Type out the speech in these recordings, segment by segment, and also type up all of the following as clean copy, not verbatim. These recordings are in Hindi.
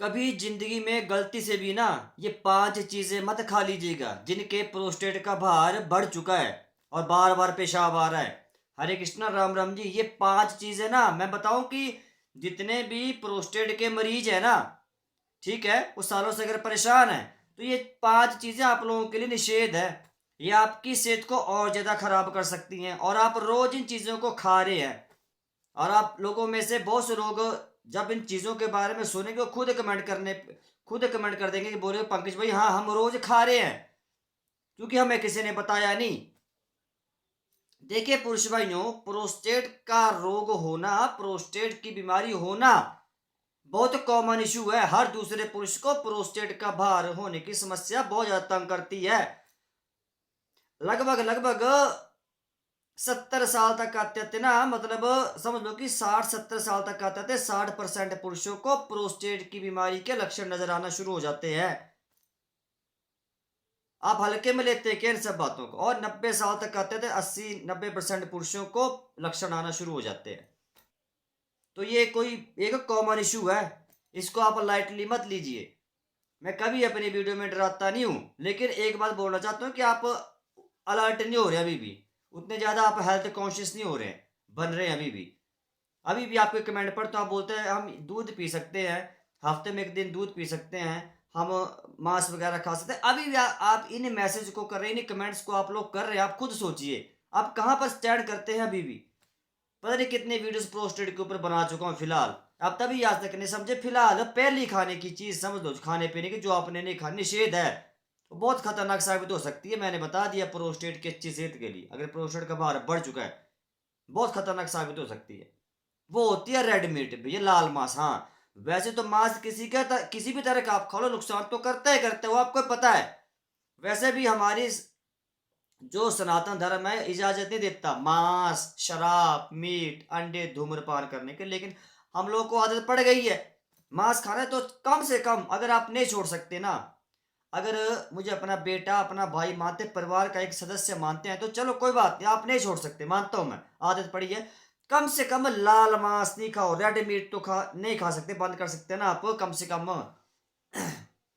कभी जिंदगी में गलती से भी ना ये 5 चीजें मत खा लीजिएगा जिनके प्रोस्टेट का भार बढ़ चुका है और बार बार पेशाब आ रहा है। हरे कृष्णा राम राम जी, ये 5 चीजें ना मैं बताऊं कि जितने भी प्रोस्टेट के मरीज है ना, ठीक है, वो सालों से अगर परेशान है तो ये 5 चीजें आप लोगों के लिए निषेध है। ये आपकी सेहत को और ज्यादा खराब कर सकती हैं और आप रोज इन चीजों को खा रहे हैं। और आप लोगों में से बहुत से लोग जब इन चीज़ों के बारे में सुनेंगे वो खुद कमेंट कर देंगे कि बोले पंकज भाई, हाँ हम रोज खा रहे हैं, क्योंकि हमें किसी ने बताया नहीं। देखिए पुरुष भाइयों, प्रोस्टेट का रोग होना, प्रोस्टेट की बीमारी होना बहुत कॉमन इशू है। हर दूसरे पुरुष को प्रोस्टेट का भार होने की समस्या बहुत ज्यादा तंग करती है। लगभग लगभग 70 साल तक आते थे ना, मतलब समझ लो कि 60-70 साल तक आते थे 60% पुरुषों को प्रोस्टेट की बीमारी के लक्षण नजर आना शुरू हो जाते हैं। आप हल्के में लेते हैं क्या इन सब बातों को? और 90 साल तक आते थे 80-90% पुरुषों को लक्षण आना शुरू हो जाते हैं। तो ये कोई एक कॉमन इशू है, इसको आप लाइटली मत लीजिए। मैं कभी अपनी वीडियो में डराता नहीं हूँ, लेकिन एक बात बोलना चाहता हूँ कि आप अलर्ट नहीं हो रहे अभी भी, उतने ज़्यादा आप हेल्थ कॉन्शियस नहीं हो रहे हैं, बन रहे हैं अभी भी आपके कमेंट पर तो आप बोलते हैं हम दूध पी सकते हैं, हफ्ते में 1 दिन दूध पी सकते हैं, हम मांस वगैरह खा सकते हैं। अभी भी आप इन मैसेज को कर रहे हैं, इन कमेंट्स को आप लोग कर रहे हैं। आप खुद सोचिए आप कहाँ पर स्टैंड करते हैं। अभी भी पता नहीं कितने वीडियोस प्रोस्टेट के ऊपर बना चुका हूँ फिलहाल, आप तभी आज तक नहीं समझे। फिलहाल पहली खाने की चीज समझ लो, खाने पीने की जो आपने नहीं खानी, निषेध है, वो बहुत खतरनाक साबित हो सकती है। मैंने बता दिया प्रोस्टेट की अच्छी सेहत के लिए, अगर प्रोस्टेट का भार बढ़ चुका है बहुत खतरनाक साबित हो सकती है। वो होती है रेड मीट, भैया लाल मांस। हाँ, वैसे तो मांस किसी भी तरह का आप खा लो नुकसान तो करता ही करता है, वो आपको पता है। वैसे भी हमारी जो सनातन धर्म है इजाजत नहीं देता मांस, शराब, मीट, अंडे, धूम्रपान करने के, लेकिन हम लोगों को आदत पड़ गई है मांस खाना है। तो कम से कम अगर आप नहीं छोड़ सकते ना, अगर मुझे अपना बेटा अपना भाई मानते, परिवार का एक सदस्य मानते हैं, तो चलो कोई बात नहीं, आप नहीं छोड़ सकते, मानता हूं मैं, आदत पड़ी है। कम से कम लाल मांस नहीं खाओ, रेड मीट तो खा नहीं खा सकते, बंद कर सकते हैं ना आप कम से कम।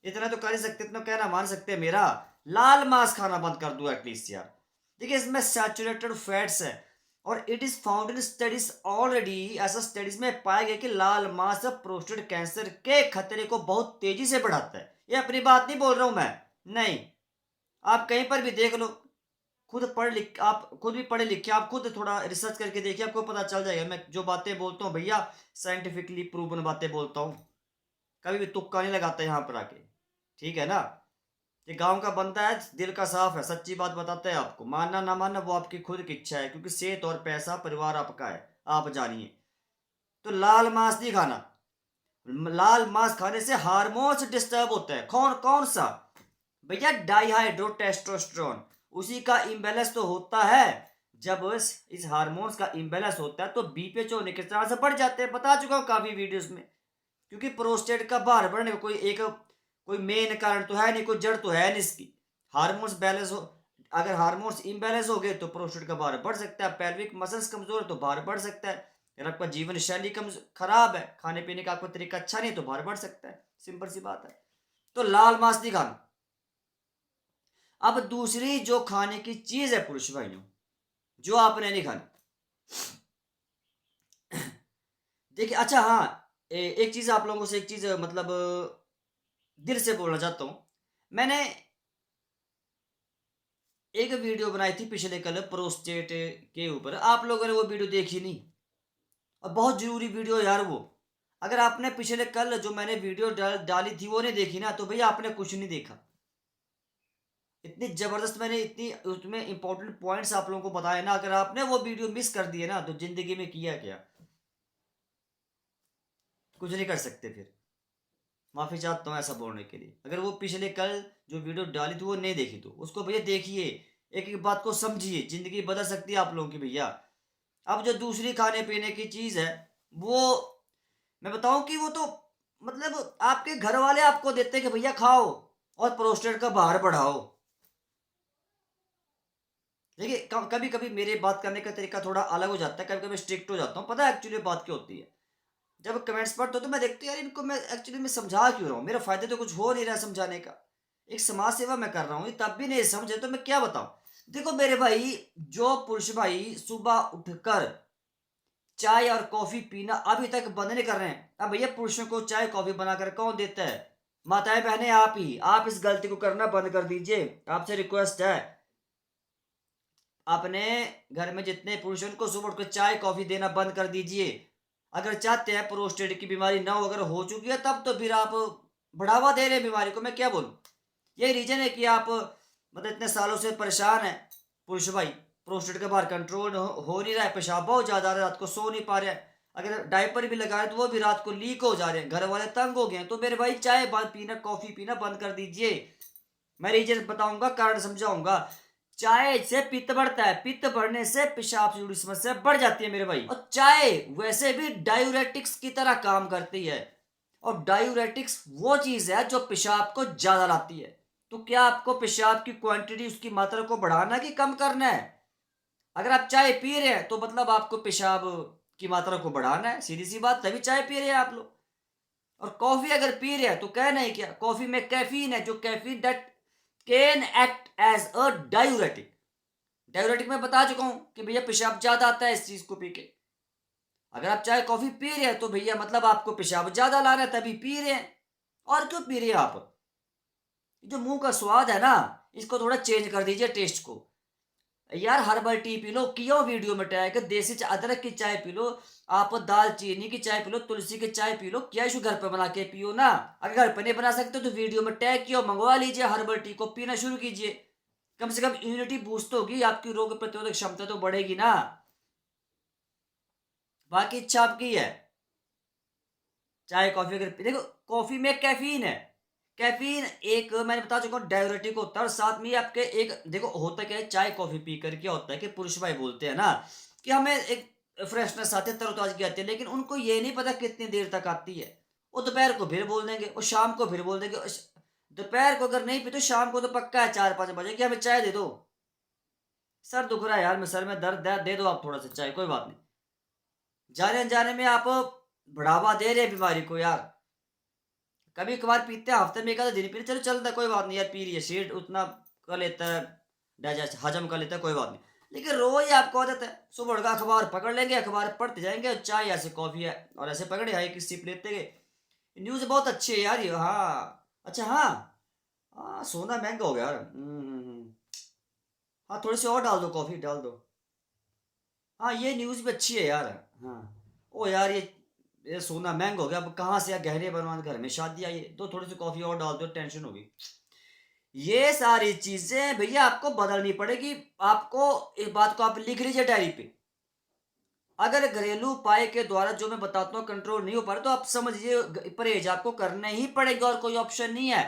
इतना तो कर ही सकते, इतना कहना मान सकते हैं मेरा। लाल मांस खाना बंद कर दो एटलीस्ट यार। देखिए इसमें सैचुरेटेड फैट्स है और it is found in studies already. ऐसा स्टडीज में पाया गया कि लाल मांस प्रोस्टेट कैंसर के खतरे को बहुत तेजी से बढ़ाता है। ये अपनी बात नहीं बोल रहा हूं मैं, नहीं, आप कहीं पर भी देख लो, आप खुद भी पढ़े लिखे, आप खुद थोड़ा रिसर्च करके देखिए, आपको पता चल जाएगा। मैं जो बातें बोलता हूँ भैया साइंटिफिकली प्रूवन बातें बोलता हूँ, कभी भी तुक्का नहीं लगाता यहाँ पर आके, ठीक है ना। ये गांव का बंदा है, दिल का साफ है, सच्ची बात बताता है। आपको मानना ना मानना वो आपकी खुद की इच्छा है, क्योंकि सेहत और पैसा परिवार आपका है, आप जानिए। तो लाल मांस नहीं खाना। लाल मांस खाने से हार्मोन्स डिस्टर्ब होता है। कौन कौन सा? भैया डाईहाइड्रो टेस्टोस्टेरोन, उसी का इम्बेलेंस तो होता है। जब इस हार्मोन्स का इम्बेलेंस होता है तो बीपीएच होने के चांस बढ़ जाते हैं, बता चुका हूँ काफी वीडियोस में। क्योंकि प्रोस्टेट का भार बढ़ने का कोई मेन कारण तो है नहीं, कोई जड़ तो है नहीं इसकी। हार्मोन्स बैलेंस हो, अगर हार्मोन्स इम्बैलेंस हो गए तो प्रोस्टेट का भार बढ़ सकता है। पेल्विक मसल्स कमजोर है तो भार बढ़ सकता है। अगर आपका जीवन शैली कम खराब है, खाने पीने का आपका तरीका अच्छा नहीं, तो भार बढ़ सकता है, सिंपल सी बात है। तो लाल मांस नहीं खाना। अब दूसरी जो खाने की चीज है पुरुष भाइयों, जो आपने नहीं खानी, देखिए, अच्छा हाँ, एक चीज आप लोगों से, एक चीज मतलब दिल से बोलना चाहता हूं। मैंने एक वीडियो बनाई थी पिछले कल प्रोस्टेट के ऊपर, आप लोगों ने वो वीडियो देखी नहीं, और बहुत जरूरी वीडियो यार वो। अगर आपने पिछले कल जो मैंने वीडियो डाली थी वो नहीं देखी ना, तो भैया आपने कुछ नहीं देखा। इतनी जबरदस्त मैंने इतनी उसमें इंपॉर्टेंट पॉइंट्स आप लोगों को बताए ना, अगर आपने वो वीडियो मिस कर दिए ना तो जिंदगी में किया क्या, कुछ नहीं कर सकते फिर। माफी चाहता हूँ ऐसा बोलने के लिए। अगर वो पिछले कल जो वीडियो डाली थी वो नहीं देखी तो उसको भैया देखिए, एक एक बात को समझिए, जिंदगी बदल सकती है आप लोगों की भैया। अब जो दूसरी खाने पीने की चीज है, वो मैं बताऊं कि वो तो मतलब आपके घर वाले आपको देते हैं कि भैया खाओ और प्रोस्टेट का भार बढ़ाओ। देखिए कभी कभी मेरे बात करने का तरीका थोड़ा अलग हो जाता है, कभी कभी स्ट्रिक्ट हो जाता हूँ, पता है एक्चुअली बात क्या होती है। जब कमेंट्स पढ़ता हूँ तो मैं देखती हूँ यार इनको मैं एक्चुअली में समझा क्यों रहा हूँ, मेरा फ़ायदा तो कुछ हो नहीं रहा है समझाने का। एक समाज सेवा मैं कर रहा हूँ, ये तब भी नहीं समझे तो मैं क्या बताऊँ? देखो मेरे भाई, जो पुरुष भाई सुबह उठकर चाय और कॉफ़ी पीना अभी तक बंद नहीं कर रहे हैं, अब भैया पुरुषों को चाय कॉफ़ी बनाकर कौन देता है? माताएँ बहनें आप ही, आप इस गलती को करना बंद कर दीजिए, आपसे रिक्वेस्ट है। अपने घर में जितने पुरुष हैं उनको सुबह उठकर चाय कॉफ़ी देना बंद कर दीजिए। अगर चाहते हैं प्रोस्टेट की बीमारी ना हो, अगर हो चुकी है तब तो फिर आप बढ़ावा दे रहे हैं बीमारी को, मैं क्या बोलूँ? यही रीज़न है कि आप मतलब इतने सालों से परेशान हैं पुरुष भाई, प्रोस्टेट के बाहर कंट्रोल हो नहीं रहा है, पेशाब बहुत ज़्यादा आ रहा है, रात को सो नहीं पा रहे हैं। अगर डायपर भी लगा रहे हैं तो वो भी रात को लीक हो जा रहे हैं, घर वाले तंग हो गए हैं। तो मेरे भाई चाय पीना, कॉफ़ी पीना बंद कर दीजिए। मैं रीज़न बताऊँगा, कारण समझाऊँगा। चाय से पित्त बढ़ता है, पित्त बढ़ने से पेशाब से जुड़ी समस्या बढ़ जाती है मेरे भाई। और चाय वैसे भी डायूरेटिक्स की तरह काम करती है, और डायूरेटिक्स वो चीज़ है जो पेशाब को ज़्यादा लाती है। तो क्या आपको पेशाब की क्वांटिटी, उसकी मात्रा को बढ़ाना है कि कम करना है? अगर आप चाय पी रहे हैं तो मतलब आपको पेशाब की मात्रा को बढ़ाना है, सीधी सी बात, तभी चाय पी रहे हैं आप लोग। और कॉफी अगर पी रहे हैं तो कहना ही क्या, कॉफी में कैफीन है, जो caffeine that can act as a diuretic. Diuretic मैं बता चुका हूं कि भैया पेशाब ज्यादा आता है इस चीज को पी के। अगर आप चाय कॉफी पी रहे हैं तो भैया मतलब आपको पेशाब ज्यादा ला रहा है, तभी पी रहे हैं। और क्यों पी रहे हैं आप? जो मुंह का स्वाद है ना, इसको थोड़ा चेंज कर दीजिए टेस्ट को। यार हर्बल टी पी लो, कियो वीडियो में टैग देसी अदरक की चाय पी लो, आप दाल चीनी की चाय पी लो, तुलसी की चाय पी लो, क्या इशू, घर पे बना के पियो ना। अगर घर पे नहीं बना सकते तो वीडियो में टैग किया, मंगवा लीजिए, हर्बल टी को पीना शुरू कीजिए। कम से कम इम्यूनिटी बूस्ट होगी, आपकी रोग प्रतिरोधक क्षमता तो बढ़ेगी ना। बाकी इच्छा आपकी है। चाय कॉफी अगर देखो, कॉफी में कैफीन है। कैफीन एक मैंने बता चुका हूँ डाययूरेटिक होता है, और साथ में आपके एक देखो होता क्या है, चाय कॉफी पी कर क्या होता है कि पुरुष भाई बोलते हैं ना कि हमें एक फ्रेशनेस आती है, तरोताजगी आती है, लेकिन उनको ये नहीं पता कितनी देर तक आती है। वो दोपहर को फिर बोल देंगे, वो शाम को फिर बोल देंगे, दोपहर को अगर नहीं पी तो शाम को तो पक्का है 4-5 बजे कि हमें चाय दे दो, सर दुख रहा है यार, मैं सर में दर्द है, दे दो आप थोड़ा सा चाय, कोई बात नहीं। जाने अनजाने में आप बढ़ावा दे रहे हैं बीमारी को यार। कभी कभार पीते हैं, हफ्ते में एक आधा दिन पीते, चलो चलता है, कोई बात नहीं यार, पी रही है, शेड उतना कर लेता है, डाइजेस्ट हजम कर लेता है, कोई बात नहीं। लेकिन रोज ही आपको आदत है, सुबह उठकर अखबार पकड़ लेंगे, अखबार पढ़ते जाएंगे, और चाय ऐसे कॉफी है और ऐसे पकड़े है, एक सिप लेते गए। न्यूज़ बहुत अच्छी है यार ये, हाँ अच्छा, हाँ हाँ, सोना महंगा हो गया यार। हाँ थोड़ी सी और डाल दो, कॉफी डाल दो। हाँ ये न्यूज़ भी अच्छी है यार। हाँ ओ यार, ये सोना महंगा हो गया, अब कहाँ से यार गहने बनवाने, घर में शादी आई है, तो थोड़ी सी कॉफी और डाल दो, टेंशन होगी। ये सारी चीजें भैया आपको बदलनी पड़ेगी। आपको इस बात को आप लिख लीजिए डायरी पे। अगर घरेलू उपाय के द्वारा जो मैं बताता हूँ कंट्रोल नहीं हो पा रहा तो आप समझिए परहेज आपको करने ही पड़ेगा, और कोई ऑप्शन नहीं है।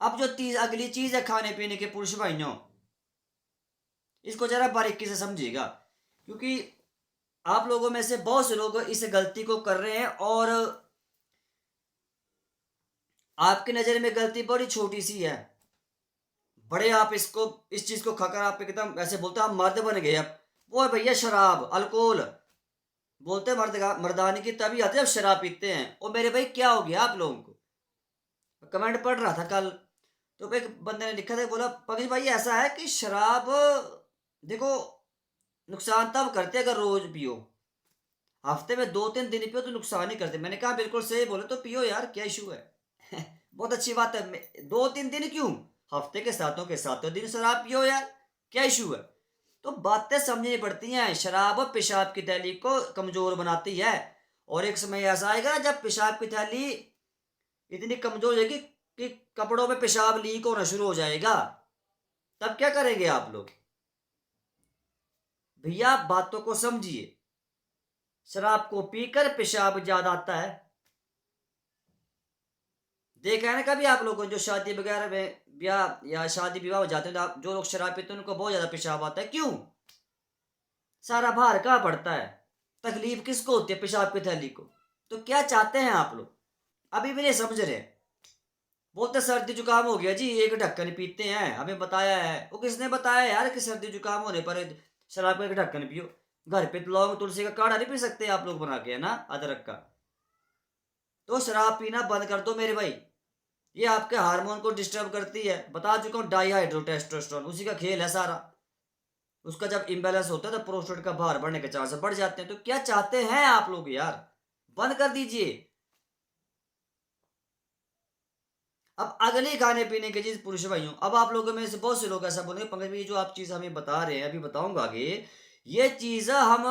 अब जो अगली चीज है खाने पीने के, पुरुष भाइयों, इसको जरा बारीकी से समझिएगा, क्योंकि आप लोगों में से बहुत से लोग इस गलती को कर रहे हैं, और आपकी नजर में गलती बड़ी छोटी सी है, बड़े आप इसको, इस चीज को खाकर आप एकदम ऐसे बोलते हैं हम मर्द बन गए अब। वो है भैया शराब, अल्कोहल। बोलते हैं मर्दानी की तभी आती है जब शराब पीते हैं। और मेरे भाई क्या हो गया आप लोगों को? कमेंट पढ़ रहा था कल, तो एक बंदे ने लिखा था, बोला पगी भाई ऐसा है कि शराब देखो नुकसान तब करते अगर रोज पियो, हफ्ते में 2-3 दिन पियो तो नुकसान ही करते। मैंने कहा बिल्कुल सही बोले, तो पियो यार, क्या इशू है? बहुत अच्छी बात है, 2-3 दिन क्यों, हफ्ते के सातों दिन शराब पियो यार, क्या इशू है? तो बातें समझनी पड़ती हैं। शराब पेशाब की थैली को कमजोर बनाती है, और एक समय ऐसा आएगा जब पेशाब की थैली इतनी कमजोर हो जाएगी कि कपड़ों में पेशाब लीक होना शुरू हो जाएगा। तब क्या करेंगे आप लोग? भैया बातों को समझिए। शराब को पीकर पेशाब ज्यादा आता है। देखा है ना कभी आप लोगों को, जो शादी वगैरह में ब्याह या शादी विवाह हो जाते हैं, तो जो लोग शराब पीते हैं उनको बहुत ज्यादा पेशाब आता है, क्यों? सारा भार कहाँ पड़ता है, तकलीफ किसको होती है? पेशाब की थैली को। तो क्या चाहते हैं आप लोग? अभी भी नहीं समझ रहे। बोलते सर्दी जुकाम हो गया जी, एक ढक्कन पीते हैं, हमें बताया है। वो किसने बताया यार कि सर्दी जुकाम होने पर शराब का एक ढक्कन पियो? घर पे तो लौंग तुलसी का काढ़ा नहीं पी सकते आप लोग बना के, है ना, अदरक का। तो शराब पीना बंद कर दो मेरे भाई, ये आपके हार्मोन को डिस्टर्ब करती है। बता चुका हूँ, डाईहाइड्रोटेस्टोस्टेरोन उसी का खेल है सारा। उसका जब इम्बैलेंस होता है तो प्रोस्टेट का भार बढ़ने के चांसेस बढ़ जाते हैं। तो क्या चाहते हैं आप लोग यार, बंद कर दीजिए। अब अगली खाने पीने की चीज पुरुष भाइयों, अब आप लोगों में से बहुत से लोग ऐसा बोलेंगे पंकज भाई जो आप चीज हमें बता रहे हैं अभी बताऊंगा आगे, ये चीज हम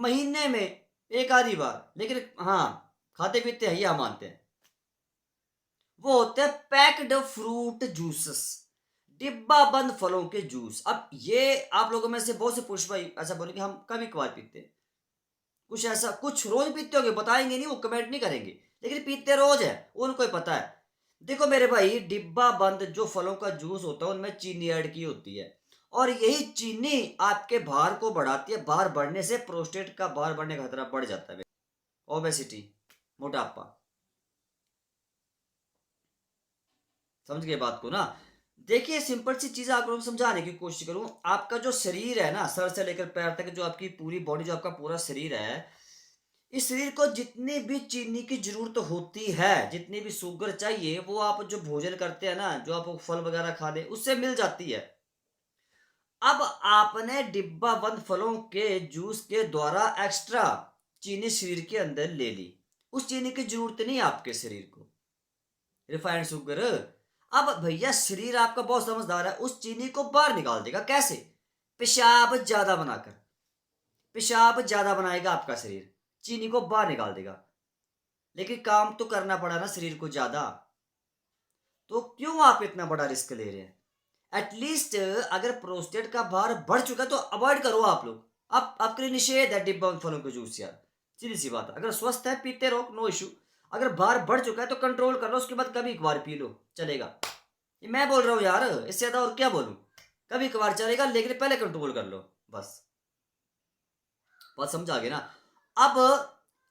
महीने में एक आधी बार, लेकिन हाँ खाते पीते हैं ये हम मानते हैं। वो होते हैं पैक्ड फ्रूट जूसेस, डिब्बा बंद फलों के जूस। अब ये आप लोगों में से बहुत से पुरुष भाई ऐसा बोलेंगे हम कभी कभार पीते हैं, कुछ ऐसा कुछ रोज पीते होंगे, बताएंगे नहीं, वो कमेंट नहीं करेंगे, लेकिन पीते रोज है, उनको ही पता है। देखो मेरे भाई, डिब्बा बंद जो फलों का जूस होता है उनमें चीनी ऐड की होती है, और यही चीनी आपके भार को बढ़ाती है। भार बढ़ने से प्रोस्टेट का भार बढ़ने का खतरा बढ़ जाता है, ओबेसिटी, मोटापा। समझ गए बात को ना। देखिए सिंपल सी चीज आप लोगों को समझाने की कोशिश करूं। आपका जो शरीर है ना, सर से लेकर पैर तक जो आपकी पूरी बॉडी, जो आपका पूरा शरीर है, इस शरीर को जितनी भी चीनी की जरूरत होती है, जितनी भी शुगर चाहिए, वो आप जो भोजन करते हैं ना, जो आप फल वगैरह खा ले, उससे मिल जाती है। अब आपने डिब्बा बंद फलों के जूस के द्वारा एक्स्ट्रा चीनी शरीर के अंदर ले ली, उस चीनी की जरूरत नहीं आपके शरीर को, रिफाइंड शुगर। अब भैया शरीर आपका बहुत समझदार है, उस चीनी को बाहर निकाल देगा। कैसे? पेशाब ज्यादा बनाकर, पेशाब ज्यादा बनाएगा आपका शरीर, चीनी को बाहर निकाल देगा। लेकिन काम तो करना पड़ा ना शरीर को ज्यादा, तो क्यों आप इतना बड़ा रिस्क ले रहे हैं? एटलीस्ट अगर प्रोस्टेट का भार बढ़ चुका है तो अवॉइड करो आप लोग। आप आपके लिए निषेध है डिब्बा फलों के जूस यार, सीधी सी बात है। अगर स्वस्थ है पीते रहो, नो इशू। अगर भार बढ़ चुका है तो कंट्रोल कर लो, उसके बाद कभी एक बार पी लो, चलेगा। ये मैं बोल रहा हूँ यार, इससे ज्यादा और क्या बोलूं। कभी कभार चलेगा, लेकिन पहले कंट्रोल कर लो बस। बात समझ आ गई ना। अब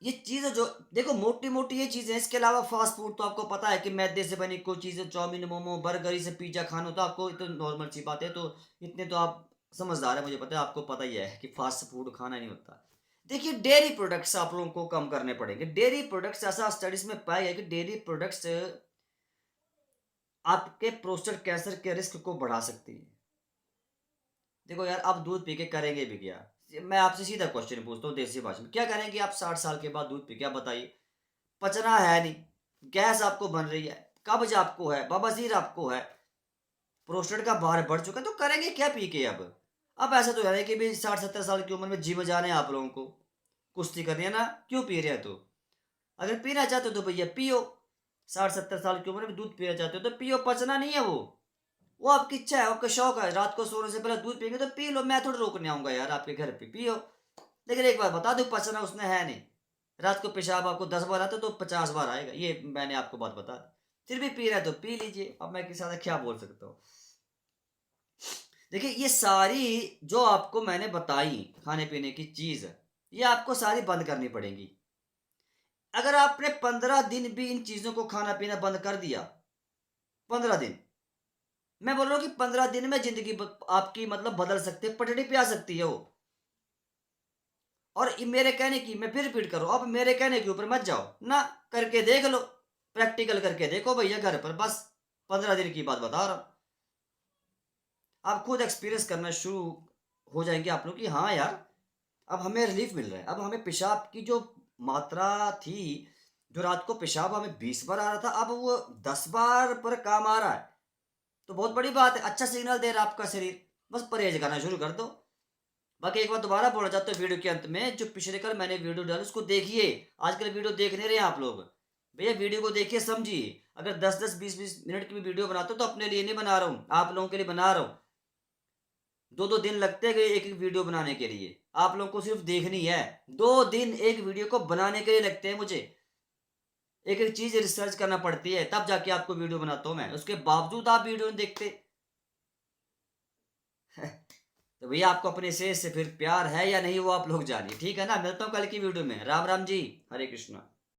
ये चीज जो देखो, मोटी मोटी ये चीजें, इसके अलावा फास्ट फूड तो आपको पता है कि मैदे से बनी कोई चीज, चाउमीन, मोमो, बर्गर, से पिज्जा खाना, तो आपको तो नॉर्मल सी बात है। तो इतने तो आप समझदार है, मुझे पता है, आपको पता ही है कि फास्ट फूड खाना नहीं होता। देखिए डेयरी प्रोडक्ट्स आप लोगों को कम करने पड़ेंगे। डेयरी प्रोडक्ट्स, ऐसा स्टडीज में पाया गया कि डेयरी प्रोडक्ट्स आपके प्रोस्टेट कैंसर के रिस्क को बढ़ा सकती है। देखो यार, आप दूध पी के करेंगे भी क्या? मैं आपसे सीधा क्वेश्चन पूछता हूँ देसी भाषा में, क्या करेंगे आप 60 साल के बाद दूध पी के? आप बताइए। पचना है नहीं, गैस आपको बन रही है, कब्ज आपको है, बवासीर आपको है, प्रोस्टेट का भार बढ़ चुका है, तो करेंगे क्या पी के? अब ऐसा तो है कि भी 60-70 साल की उम्र में जिम जाने हैं आप लोगों को, कुश्ती करनी है ना, क्यों पी रहे हैं? तो अगर पीना चाहते हो तो भैया पियो, 60-70 साल की उम्र में दूध पीना चाहते हो तो पियो, पचना नहीं है वो आपकी इच्छा है, आपका शौक है। रात को सोने से पहले दूध पियेंगे तो पी लो, मैं थोड़ा रोकने आऊंगा यार आपके घर पे, पियो। लेकिन एक बार बता दो, पचना उसने है नहीं। रात को पेशाब आपको 10 बार आता तो 50 बार आएगा, ये मैंने आपको बात बता दी। फिर भी पी रहा है तो पी लीजिए, अब मैं किसी क्या बोल सकता हूँ। देखिए ये सारी जो आपको मैंने बताई खाने पीने की चीज, ये आपको सारी बंद करनी पड़ेगी। अगर आपने 15 दिन भी इन चीजों को खाना पीना बंद कर दिया, 15 दिन, मैं बोल रहा हूँ कि 15 दिन में जिंदगी आपकी मतलब बदल सकती है, पटड़ी पे आ सकती है वो। और मेरे कहने की, मैं फिर रिपीट करूँ, अब मेरे कहने के ऊपर मत जाओ ना, करके देख लो, प्रैक्टिकल करके देखो भैया घर पर, बस 15 दिन की बात बता रहा हूँ। आप खुद एक्सपीरियंस करना शुरू हो जाएंगे आप लोग कि हाँ यार, अब हमें रिलीफ मिल रहा है। अब हमें पेशाब की जो मात्रा थी, जो रात को पेशाब हमें 20 बार आ रहा था, अब वो 10 बार पर काम आ रहा है। तो बहुत बड़ी बात है, अच्छा सिग्नल दे रहा है आपका शरीर। बस परहेज करना शुरू कर दो। बाकी एक बार दोबारा बोलना चाहते हो वीडियो के अंत में, जो पिछले कल मैंने वीडियो डाली उसको देखिए। आजकल वीडियो देख नहीं रहे आप लोग, भैया वीडियो को देखिए, समझिए। अगर 10-10 20-20 मिनट की भी वीडियो बनाते हो तो अपने लिए नहीं बना रहा हूँ, आप लोगों के लिए बना रहा हूँ। 2-2 दिन लगते गए एक एक वीडियो बनाने के लिए, आप लोगों को सिर्फ देखनी है। 2 दिन एक वीडियो को बनाने के लिए लगते हैं मुझे, एक एक चीज रिसर्च करना पड़ती है, तब जाके आपको वीडियो बनाता हूँ मैं, उसके बावजूद आप वीडियो नहीं देखते। तो भैया आपको अपने सेहत से फिर प्यार है या नहीं, वो आप लोग जानिए, ठीक है ना। मिलता हूँ कल की वीडियो में। राम राम जी, हरे कृष्णा।